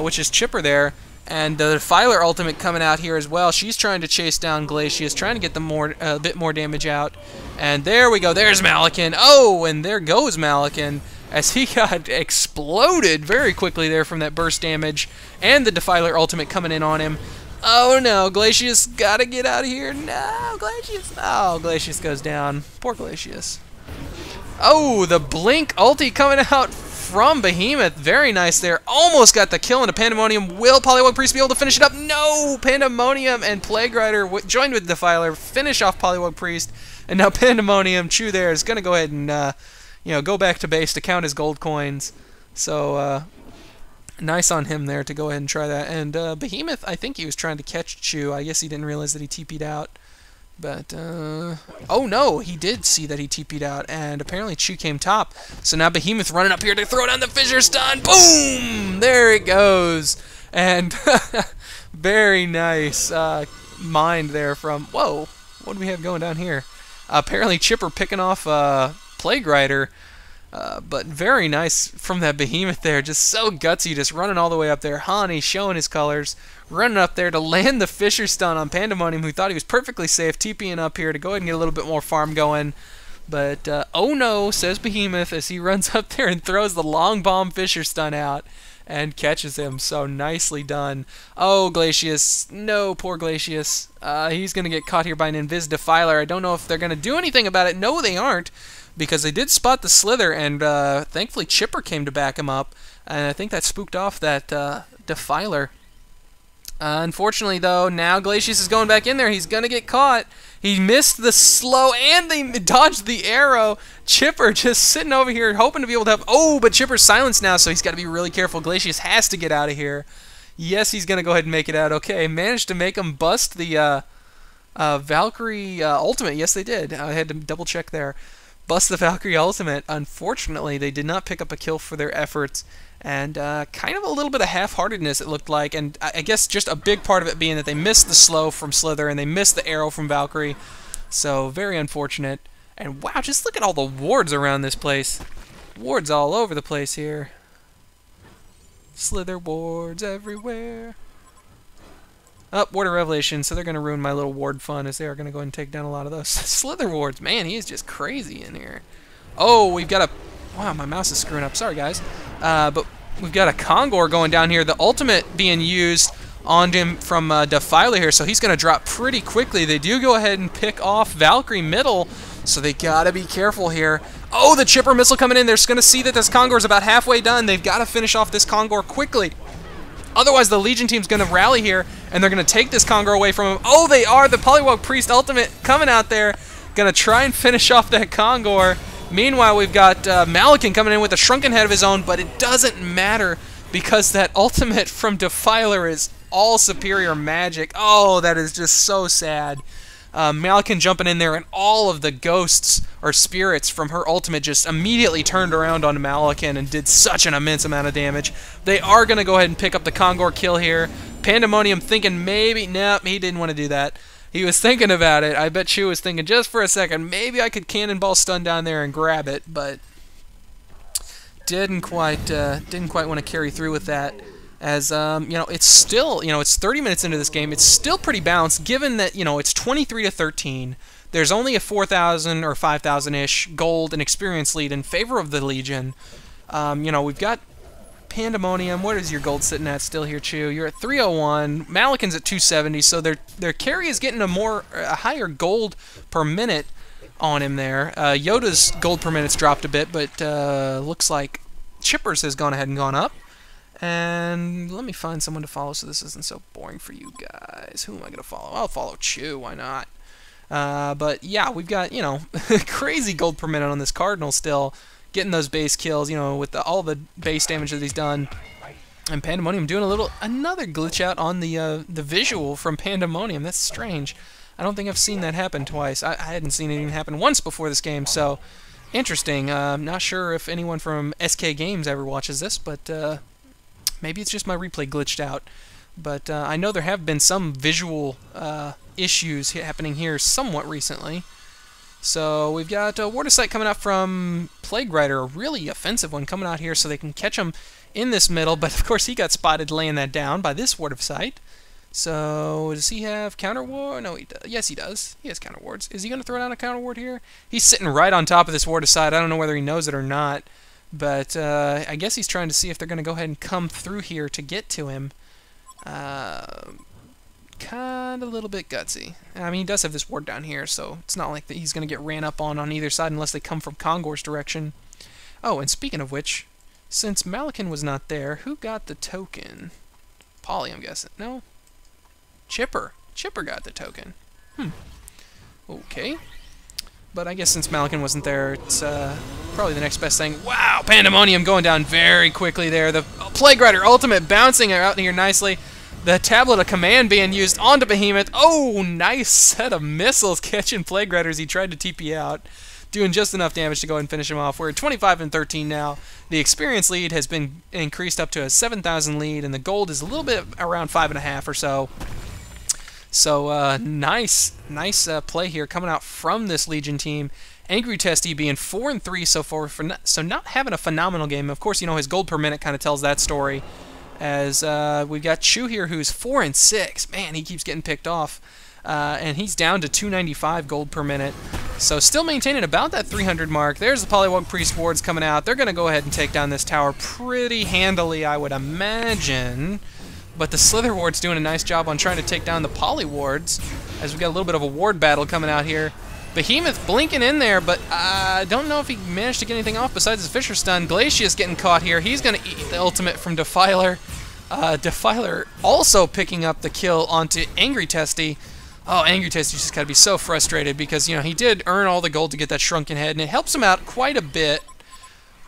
which is Chipper there. And the Defiler ultimate coming out here as well. She's trying to chase down Glacius, trying to get a bit more damage out. And there we go. There's Malakin. Oh, and there goes Malakin as he got exploded very quickly there from that burst damage. And the Defiler ultimate coming in on him. Oh no, Glacius gotta get out of here. No, Glacius. Oh, Glacius goes down. Poor Glacius. Oh, the Blink ulti coming out from Behemoth. Very nice there. Almost got the kill into Pandemonium. Will Poliwag Priest be able to finish it up? No! Pandemonium and Plague Rider joined with Defiler. Finish off Poliwag Priest. And now Pandemonium, Chew there, is going to go ahead and go back to base to count his gold coins. So, nice on him there to go ahead and try that. And Behemoth, I think he was trying to catch Chew. I guess he didn't realize that he TP'd out. But, oh no, he did see that he TP'd out, and apparently Chew came top. So now Behemoth running up here to throw down the Fissure Stun. Boom! There it goes. And very nice mind there from, whoa, what do we have going down here? Apparently Chipper picking off Plague Rider. But very nice from that Behemoth there. Just so gutsy, just running all the way up there. Hani showing his colors. Running up there to land the Fissure Stun on Pandemonium, who thought he was perfectly safe. TPing up here to go ahead and get a little bit more farm going. But, oh no, says Behemoth as he runs up there and throws the long bomb Fissure Stun out. And catches him. So nicely done. Oh, Glacius. No, poor Glacius. He's going to get caught here by an Invis Defiler. I don't know if they're going to do anything about it. No, they aren't. Because they did spot the Slither, and thankfully Chipper came to back him up, and I think that spooked off that Defiler. Unfortunately, though, now Glacius is going back in there. He's going to get caught. He missed the slow, and they dodged the arrow. Chipper just sitting over here hoping to be able to have... Oh, but Chipper's silenced now, so he's got to be really careful. Glacius has to get out of here. Yes, he's going to go ahead and make it out. Okay, managed to make him bust the Valkyrie ultimate. Yes, they did. I had to double-check there. Bust the Valkyrie ultimate. Unfortunately, they did not pick up a kill for their efforts, and kind of a little bit of half-heartedness it looked like, and I guess just a big part of it being that they missed the slow from Slither and they missed the arrow from Valkyrie, so very unfortunate. And wow, just look at all the wards around this place. Wards all over the place here. Slither wards everywhere. Oh, Ward of Revelation, so they're going to ruin my little ward fun as they are going to go and take down a lot of those. Slither wards, man, he is just crazy in here. Oh, we've got a... Wow, my mouse is screwing up. Sorry, guys. But we've got a Kongor going down here. The ultimate being used on him from Defiler here, so he's going to drop pretty quickly. They do go ahead and pick off Valkyrie middle, so they got to be careful here. Oh, the Chipper missile coming in. They're going to see that this Kongor is about halfway done. They've got to finish off this Kongor quickly. Otherwise, the Legion team's going to rally here, and they're going to take this Kongor away from him. Oh, they are! The Poliwag Priest ultimate coming out there. Going to try and finish off that Kongor. Meanwhile, we've got Malakin coming in with a shrunken head of his own, but it doesn't matter because that ultimate from Defiler is all superior magic. Oh, that is just so sad. Malakin jumping in there, and all of the ghosts or spirits from her ultimate just immediately turned around on Malakin and did such an immense amount of damage. They are going to go ahead and pick up the Kongor kill here. Pandemonium thinking maybe... Nope, he didn't want to do that. He was thinking about it. I bet Chew was thinking just for a second, maybe I could cannonball stun down there and grab it, but didn't quite want to carry through with that. As, it's still, it's 30 minutes into this game. It's still pretty balanced, given that, it's 23-13. There's only a 4,000 or 5,000-ish gold and experience lead in favor of the Legion. We've got Pandemonium. What is your gold sitting at still here, Chew? You're at 301. Malakin's at 270, so their carry is getting a higher gold per minute on him there. Yoda's gold per minute's dropped a bit, but looks like Chipper's has gone ahead and gone up. And let me find someone to follow so this isn't so boring for you guys. Who am I going to follow? I'll follow Chew, why not? But yeah, we've got, crazy gold per minute on this Cardinal still. Getting those base kills, with all the base damage that he's done. And Pandemonium doing another glitch out on the visual from Pandemonium. That's strange. I don't think I've seen that happen twice. I hadn't seen it even happen once before this game, so interesting. I'm not sure if anyone from SK Games ever watches this, but... maybe it's just my replay glitched out, but I know there have been some visual issues happening here somewhat recently. So we've got a Water Sight coming out from Plague Rider, a really offensive one coming out here so they can catch him in this middle, but of course he got spotted laying that down by this Ward of Sight. So does he have counter ward? No, he does. Yes, he does. He has counter wards. Is he going to throw down a counter ward here? He's sitting right on top of this Ward of Sight. I don't know whether he knows it or not, but I guess he's trying to see if they're going to go ahead and come through here to get to him. Kind of a little bit gutsy. I mean, he does have this ward down here, so it's not like that he's going to get ran up on either side unless they come from Kongor's direction. Oh, and speaking of which, since Malakin was not there, who got the token? Polly, I'm guessing. No? Chipper. Chipper got the token. Okay. But I guess since Malakin wasn't there, it's probably the next best thing. Wow! Pandemonium going down very quickly there. The Plague Rider ultimate bouncing out here nicely. The Tablet of Command being used onto Behemoth. Oh, nice set of missiles catching Plague Riders. He tried to TP out, doing just enough damage to go and finish him off. We're at 25 and 13 now. The experience lead has been increased up to a 7,000 lead, and the gold is a little bit around 5.5 or so. So nice play here coming out from this Legion team. Angry Testie being 4 and 3 so far, so not having a phenomenal game. Of course, you know his gold per minute kind of tells that story. As we've got Chu here, who's 4 and 6. Man, he keeps getting picked off, and he's down to 295 gold per minute. So still maintaining about that 300 mark. There's the Polywog Priest wards coming out. They're going to go ahead and take down this tower pretty handily, I would imagine. But the Slither ward's doing a nice job on trying to take down the Poly wards, as we got a little bit of a ward battle coming out here. Behemoth blinking in there, but I don't know if he managed to get anything off besides his Fisher Stun. Glacius getting caught here. He's going to eat the ultimate from Defiler. Defiler also picking up the kill onto Angry Testie. Oh, Angry Testie just got to be so frustrated because, you know, he did earn all the gold to get that Shrunken Head, and it helps him out quite a bit.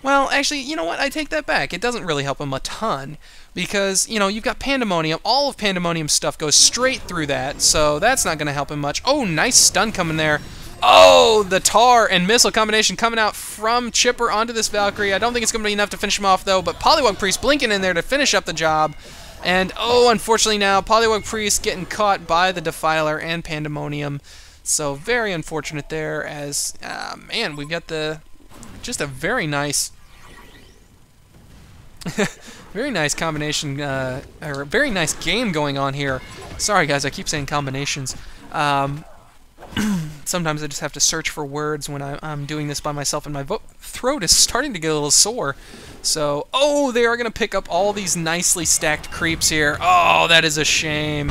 Well, actually, you know what? I take that back. It doesn't really help him a ton because, you know, you've got Pandemonium. All of Pandemonium's stuff goes straight through that, so that's not going to help him much. Oh, nice stun coming there. Oh, the tar and missile combination coming out from Chipper onto this Valkyrie. I don't think it's going to be enough to finish him off, though, but Polywog Priest blinking in there to finish up the job. And, oh, unfortunately now, Polywog Priest getting caught by the Defiler and Pandemonium. So, very unfortunate there as, man, we've got just a very nice, very nice combination, or very nice game going on here. Sorry, guys, I keep saying combinations. Sometimes I just have to search for words when I'm doing this by myself, and my throat is starting to get a little sore. So, oh, they are going to pick up all these nicely stacked creeps here. Oh, that is a shame.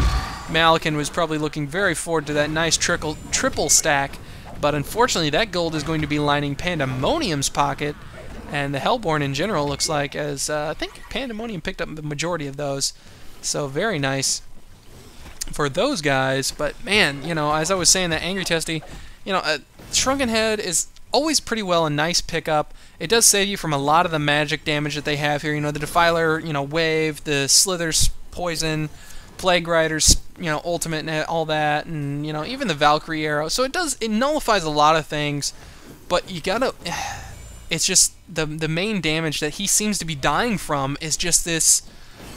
Malakin was probably looking very forward to that nice triple stack, but unfortunately that gold is going to be lining Pandemonium's pocket, and the Hellborn in general looks like, as I think Pandemonium picked up the majority of those. So, very nice for those guys, but man, you know, as I was saying, that Angry Testie, you know, Shrunken Head is always pretty well a nice pickup. It does save you from a lot of the magic damage that they have here. You know, the Defiler, you know, wave, the Slither's poison, Plague Rider's, you know, ultimate and all that, and you know, even the Valkyrie arrow. So it nullifies a lot of things, but you gotta. It's just the main damage that he seems to be dying from is just this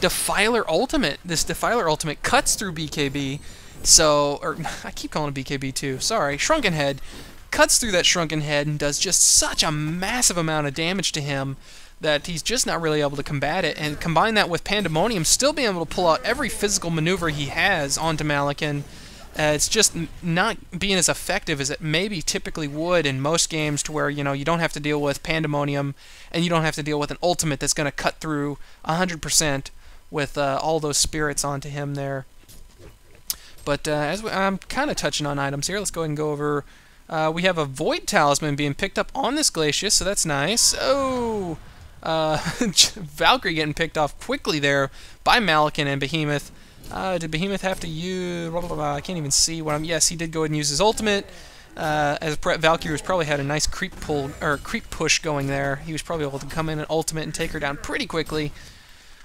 Defiler ultimate. This Defiler ultimate cuts through BKB, so, or I keep calling it BKB too, sorry, Shrunken Head, cuts through that Shrunken Head and does just such a massive amount of damage to him that he's just not really able to combat it, and combine that with Pandemonium still being able to pull out every physical maneuver he has onto Malakin. It's just not being as effective as it maybe typically would in most games, to where, you know, you don't have to deal with Pandemonium and you don't have to deal with an ultimate that's going to cut through 100% with all those spirits onto him there. But I'm kind of touching on items here. Let's go ahead and go over. We have a Void Talisman being picked up on this Glacius, so that's nice. Oh, Valkyrie getting picked off quickly there by Malakin and Behemoth. Did Behemoth have to use... I can't even see what I'm... Yes, he did go ahead and use his ultimate. As Valkyrie was probably had a nice creep push going there. He was probably able to come in and ultimate and take her down pretty quickly.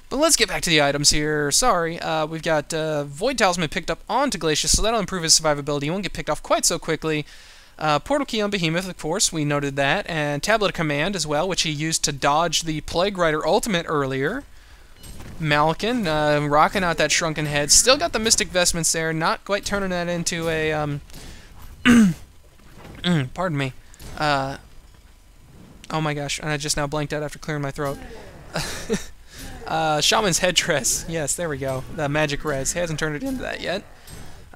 But let's get back to the items here. Sorry, we've got Void Talisman picked up onto Glacius, so that'll improve his survivability. He won't get picked off quite so quickly. Portal Key on Behemoth, of course, we noted that. And Tablet of Command as well, which he used to dodge the Plague Rider ultimate earlier. Malakin rocking out that Shrunken Head. Still got the Mystic Vestments there, not quite turning that into a... pardon pardon me. Oh my gosh, and I just now blanked out after clearing my throat. Shaman's headdress. Yes, there we go. The magic res. He hasn't turned it into that yet.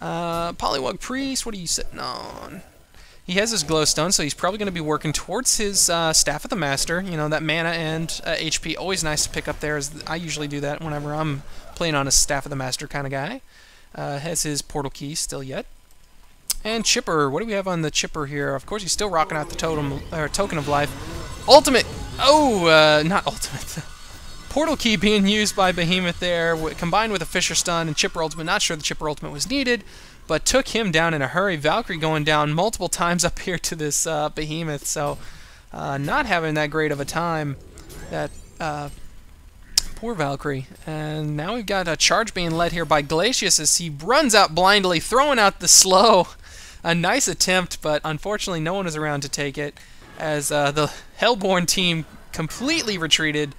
Polywog Priest, what are you sitting on? He has his glowstone, so he's probably going to be working towards his Staff of the Master. You know, that mana and HP, always nice to pick up there. As I usually do that whenever I'm playing on a Staff of the Master kind of guy. Has his portal key still yet. And Chipper, what do we have on the Chipper here? Of course, he's still rocking out the Token of Life. Ultimate! Oh, not Ultimate. Portal Key being used by Behemoth there, combined with a Fisher Stun and Chipper Ultimate. Not sure the Chipper Ultimate was needed, but took him down in a hurry. Valkyrie going down multiple times up here to this Behemoth, so not having that great of a time. That poor Valkyrie. And now we've got a charge being led here by Glacius as he runs out blindly, throwing out the slow. A nice attempt, but unfortunately no one was around to take it, as the Hellborn team completely retreated,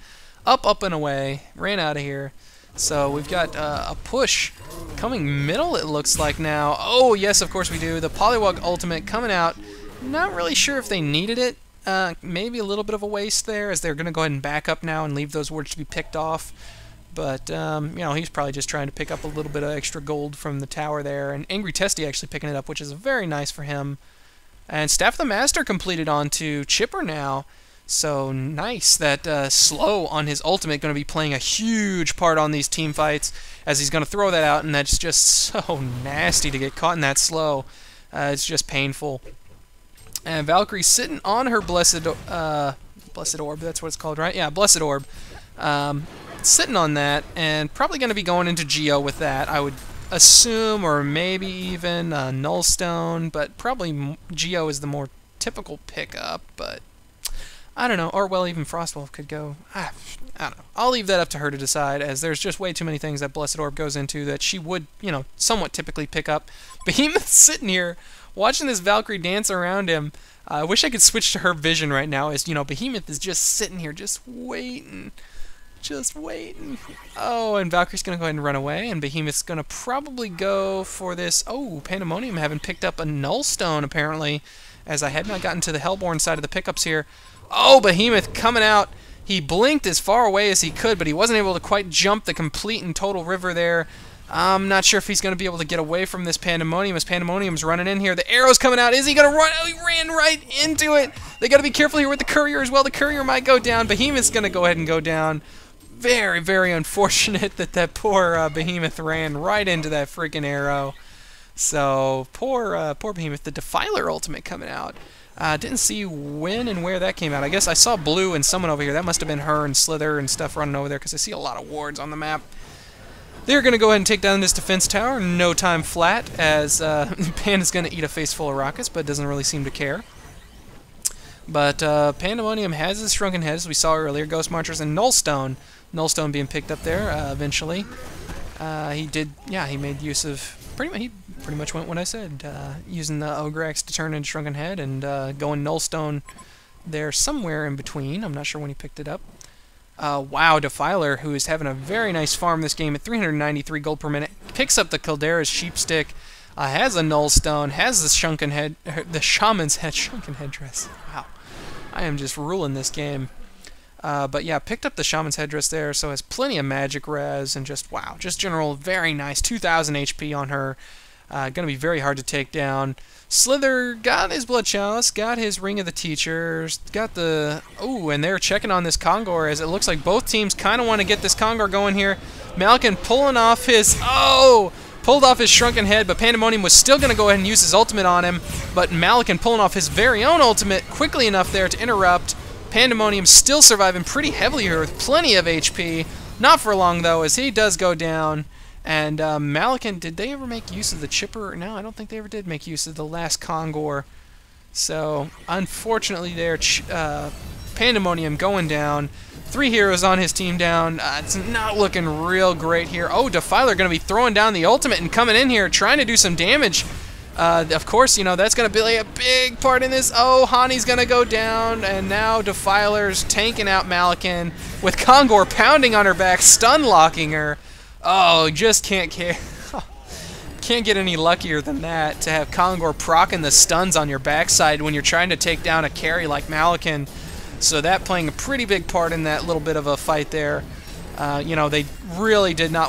up and away, ran out of here. So we've got a push coming middle, it looks like now. Oh, yes, of course we do. The Polywog Ultimate coming out. Not really sure if they needed it. Maybe a little bit of a waste there, as they're going to go ahead and back up now and leave those wards to be picked off. But, you know, he's probably just trying to pick up a little bit of extra gold from the tower there. And Angry Testie actually picking it up, which is very nice for him. And Staff of the Master completed onto Chipper now. So nice that slow on his ultimate going to be playing a huge part on these team fights, as he's going to throw that out, and that's just so nasty to get caught in that slow. It's just painful. And Valkyrie sitting on her Blessed Orb, that's what it's called, right? Yeah, Blessed Orb. Sitting on that, and probably going to be going into Geo with that, I would assume, or maybe even Nullstone, but probably Geo is the more typical pickup, but I don't know, or well, even Frostwolf could go. I don't know. I'll leave that up to her to decide, as there's just way too many things that Blessed Orb goes into that she would, you know, somewhat typically pick up. Behemoth's sitting here, watching this Valkyrie dance around him. I wish I could switch to her vision right now, as, you know, Behemoth is just sitting here, just waiting. Just waiting. Oh, and Valkyrie's going to go ahead and run away, and Behemoth's going to probably go for this. Oh, Pandemonium having picked up a Nullstone, apparently, as I had not gotten to the Hellborn side of the pickups here. Oh, Behemoth coming out. He blinked as far away as he could, but he wasn't able to quite jump the complete and total river there. I'm not sure if he's going to be able to get away from this Pandemonium, as Pandemonium's running in here. The arrow's coming out. Is he going to run? Oh, he ran right into it. They got to be careful here with the Courier as well. The Courier might go down. Behemoth's going to go ahead and go down. Very, very unfortunate that that poor Behemoth ran right into that freaking arrow. So, poor Behemoth. The Defiler ultimate coming out. Didn't see when and where that came out. I guess I saw blue and someone over here. That must have been her and Slither and stuff running over there, because I see a lot of wards on the map. They're going to go ahead and take down this defense tower. No time flat, as Panda's going to eat a face full of rockets, but doesn't really seem to care. But Pandemonium has his Shrunken Head, as we saw earlier. Ghost Marchers and Nullstone. Nullstone being picked up there eventually. He did, yeah, he made use of, he pretty much went what I said, using the Ogre Axe to turn into Shrunken Head, and going Nullstone there somewhere in between. I'm not sure when he picked it up. Wow, Defiler, who is having a very nice farm this game at 393 gold per minute, picks up the Caldera's Sheepstick, has a Nullstone, has the Shrunken Head, the Shaman's Head, Shrunken Headdress. Wow, I am just ruling this game. But yeah, picked up the Shaman's Headdress there, so has plenty of magic res, and just, wow, just general, very nice, 2,000 HP on her. Gonna be very hard to take down. Slither got his Blood Chalice, got his Ring of the Teachers, got the... Oh, and they're checking on this Kongor, as it looks like both teams kind of want to get this Kongor going here. Malkin pulling off his... Oh! Pulled off his Shrunken Head, but Pandemonium was still going to go ahead and use his ultimate on him, but Malkin pulling off his very own ultimate quickly enough there to interrupt. Pandemonium still surviving pretty heavily here with plenty of HP. Not for long, though, as he does go down. And Malkin, did they ever make use of the Chipper? No, I don't think they ever did make use of the last Kongor. So, unfortunately there, Pandemonium going down. 3 heroes on his team down. It's not looking real great here. Oh, Defiler going to be throwing down the ultimate and coming in here, trying to do some damage. Of course, you know, that's going to be a big part in this. Oh, Hani's going to go down, and now Defiler's tanking out Malkin with Kongor pounding on her back, stun locking her. Oh, just can't can't get any luckier than that, to have Kongor proccing the stuns on your backside when you're trying to take down a carry like Malikan. So that playing a pretty big part in that little bit of a fight there. You know, they really did not